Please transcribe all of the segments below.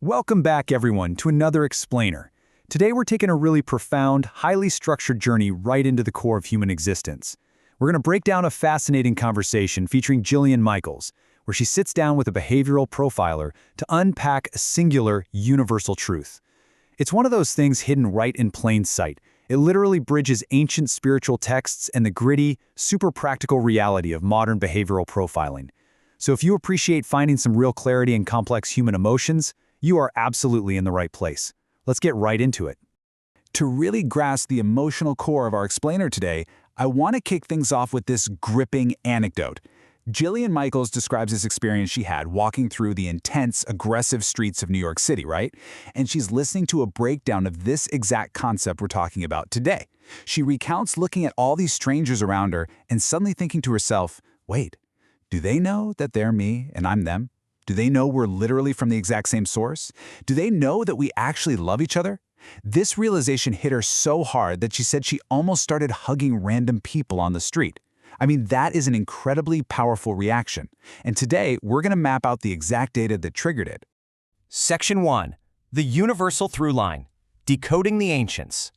Welcome back, everyone, to another Explainer. Today we're taking a really profound, highly structured journey right into the core of human existence. We're going to break down a fascinating conversation featuring Jillian Michaels, where she sits down with a behavioral profiler to unpack a singular, universal truth. It's one of those things hidden right in plain sight. It literally bridges ancient spiritual texts and the gritty, super practical reality of modern behavioral profiling. So if you appreciate finding some real clarity in complex human emotions, you are absolutely in the right place. Let's get right into it. To really grasp the emotional core of our explainer today, I want to kick things off with this gripping anecdote. Jillian Michaels describes this experience she had walking through the intense, aggressive streets of New York City, right? And she's listening to a breakdown of this exact concept we're talking about today. She recounts looking at all these strangers around her and suddenly thinking to herself, wait, do they know that they're me and I'm them? Do they know we're literally from the exact same source? Do they know that we actually love each other? This realization hit her so hard that she said she almost started hugging random people on the street. I mean, that is an incredibly powerful reaction. And today, we're going to map out the exact data that triggered it. Section 1. The Universal Through Line. Decoding the Ancients.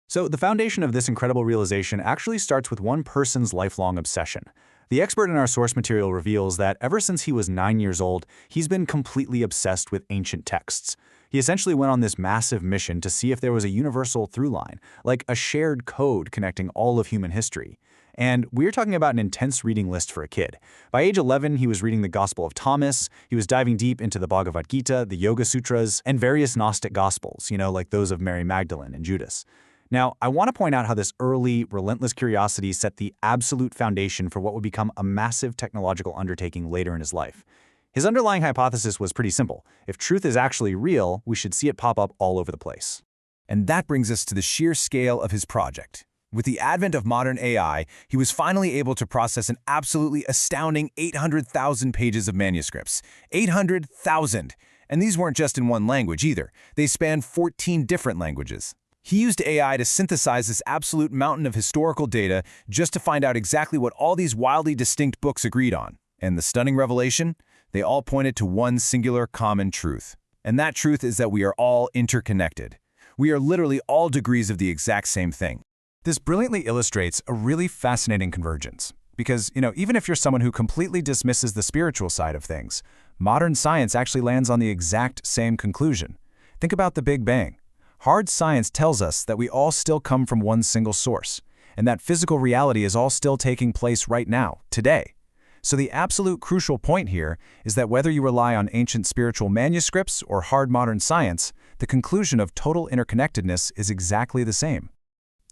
So the foundation of this incredible realization actually starts with one person's lifelong obsession. The expert in our source material reveals that ever since he was 9 years old, he's been completely obsessed with ancient texts. He essentially went on this massive mission to see if there was a universal through line, like a shared code connecting all of human history. And we're talking about an intense reading list for a kid. By age 11, he was reading the Gospel of Thomas, he was diving deep into the Bhagavad Gita, the Yoga Sutras, and various Gnostic Gospels, like those of Mary Magdalene and Judas. Now, I want to point out how this early, relentless curiosity set the absolute foundation for what would become a massive technological undertaking later in his life. His underlying hypothesis was pretty simple. If truth is actually real, we should see it pop up all over the place. And that brings us to the sheer scale of his project. With the advent of modern AI, he was finally able to process an absolutely astounding 800,000 pages of manuscripts. 800,000! And these weren't just in one language either. They spanned 14 different languages. He used AI to synthesize this absolute mountain of historical data just to find out exactly what all these wildly distinct books agreed on. And the stunning revelation? They all pointed to one singular common truth. And that truth is that we are all interconnected. We are literally all degrees of the exact same thing. This brilliantly illustrates a really fascinating convergence. Because, even if you're someone who completely dismisses the spiritual side of things, modern science actually lands on the exact same conclusion. Think about the Big Bang. Hard science tells us that we all still come from one single source, and that physical reality is all still taking place right now, today. So the absolute crucial point here is that whether you rely on ancient spiritual manuscripts or hard modern science, the conclusion of total interconnectedness is exactly the same.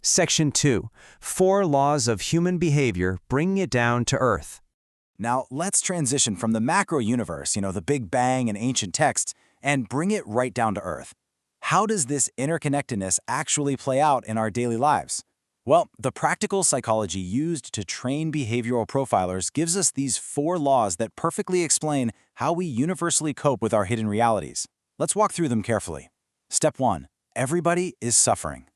Section 2. 4 Laws of Human Behavior Bringing it Down to Earth. Now, let's transition from the macro universe, the Big Bang and ancient texts, and bring it right down to Earth. How does this interconnectedness actually play out in our daily lives? Well, the practical psychology used to train behavioral profilers gives us these 4 laws that perfectly explain how we universally cope with our hidden realities. Let's walk through them carefully. Step 1. Everybody is suffering.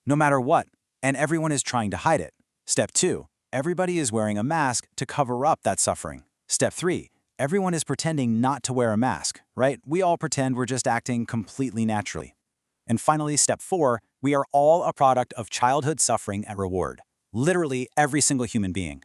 No matter what, and everyone is trying to hide it. Step 2. Everybody is wearing a mask to cover up that suffering. Step 3. Everyone is pretending not to wear a mask, right? We all pretend we're just acting completely naturally. And finally, step 4, we are all a product of childhood suffering and reward. Literally every single human being.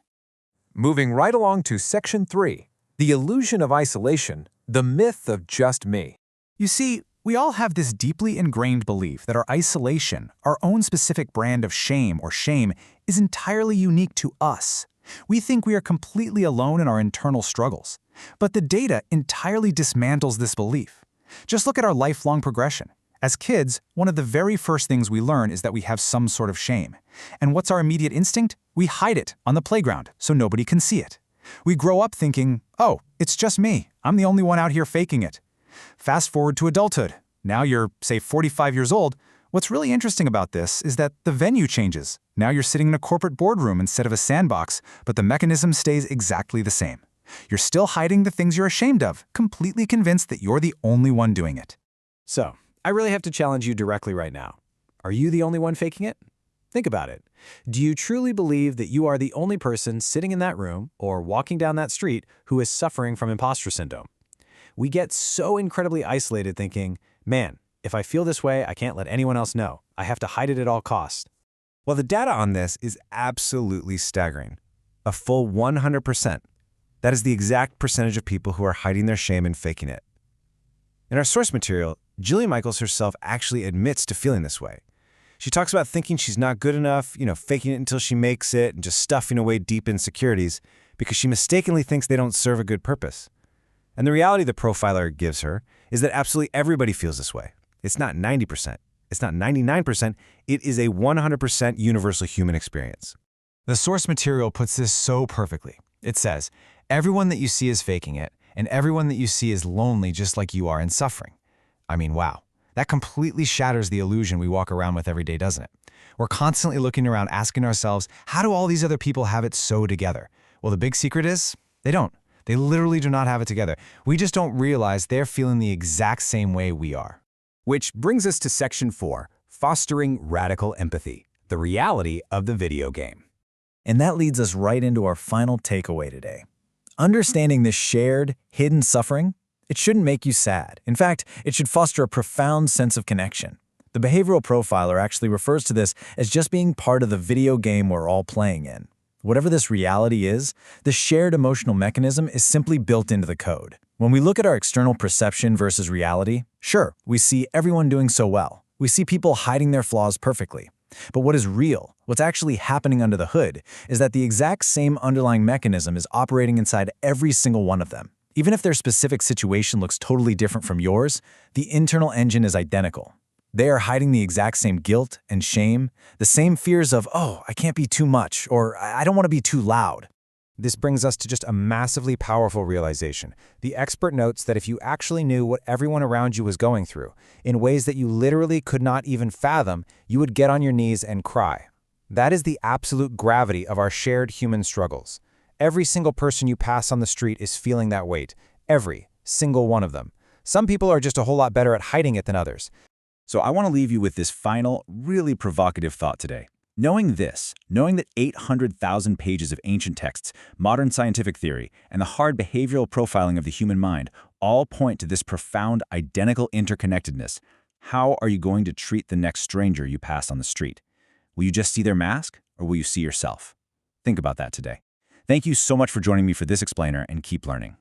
Moving right along to Section 3, the illusion of isolation, the myth of just me. You see, we all have this deeply ingrained belief that our isolation, our own specific brand of shame or shame, is entirely unique to us. We think we are completely alone in our internal struggles. But the data entirely dismantles this belief. Just look at our lifelong progression. As kids, one of the very first things we learn is that we have some sort of shame. And what's our immediate instinct? We hide it on the playground so nobody can see it. We grow up thinking, oh, it's just me. I'm the only one out here faking it. Fast forward to adulthood. Now you're, say, 45 years old. What's really interesting about this is that the venue changes. Now you're sitting in a corporate boardroom instead of a sandbox, but the mechanism stays exactly the same. You're still hiding the things you're ashamed of, completely convinced that you're the only one doing it. So, I really have to challenge you directly right now. Are you the only one faking it? Think about it. Do you truly believe that you are the only person sitting in that room or walking down that street who is suffering from imposter syndrome? We get so incredibly isolated thinking, man, if I feel this way, I can't let anyone else know. I have to hide it at all costs. Well, the data on this is absolutely staggering. A full 100%. That is the exact percentage of people who are hiding their shame and faking it. In our source material, Jillian Michaels herself actually admits to feeling this way. She talks about thinking she's not good enough, faking it until she makes it, and just stuffing away deep insecurities because she mistakenly thinks they don't serve a good purpose. And the reality the profiler gives her is that absolutely everybody feels this way. It's not 90%. It's not 99%. It is a 100% universal human experience. The source material puts this so perfectly. It says, everyone that you see is faking it, and everyone that you see is lonely just like you are and suffering. I mean, wow. That completely shatters the illusion we walk around with every day, doesn't it? We're constantly looking around asking ourselves, how do all these other people have it so together? Well, the big secret is, they don't. They literally do not have it together. We just don't realize they're feeling the exact same way we are. Which brings us to Section 4, Fostering Radical Empathy, the reality of the video game. And that leads us right into our final takeaway today. Understanding this shared, hidden suffering, it shouldn't make you sad. In fact, it should foster a profound sense of connection. The behavioral profiler actually refers to this as just being part of the video game we're all playing in. Whatever this reality is, the shared emotional mechanism is simply built into the code. When we look at our external perception versus reality, sure, we see everyone doing so well. We see people hiding their flaws perfectly. But what is real, what's actually happening under the hood, is that the exact same underlying mechanism is operating inside every single one of them. Even if their specific situation looks totally different from yours, the internal engine is identical. They are hiding the exact same guilt and shame, the same fears of, oh, I can't be too much, or I don't want to be too loud. This brings us to just a massively powerful realization. The expert notes that if you actually knew what everyone around you was going through, in ways that you literally could not even fathom, you would get on your knees and cry. That is the absolute gravity of our shared human struggles. Every single person you pass on the street is feeling that weight. Every single one of them. Some people are just a whole lot better at hiding it than others. So I want to leave you with this final, really provocative thought today. Knowing that 800,000 pages of ancient texts, modern scientific theory, and the hard behavioral profiling of the human mind all point to this profound identical interconnectedness, how are you going to treat the next stranger you pass on the street? Will you just see their mask, or will you see yourself? Think about that today. Thank you so much for joining me for this explainer, and keep learning.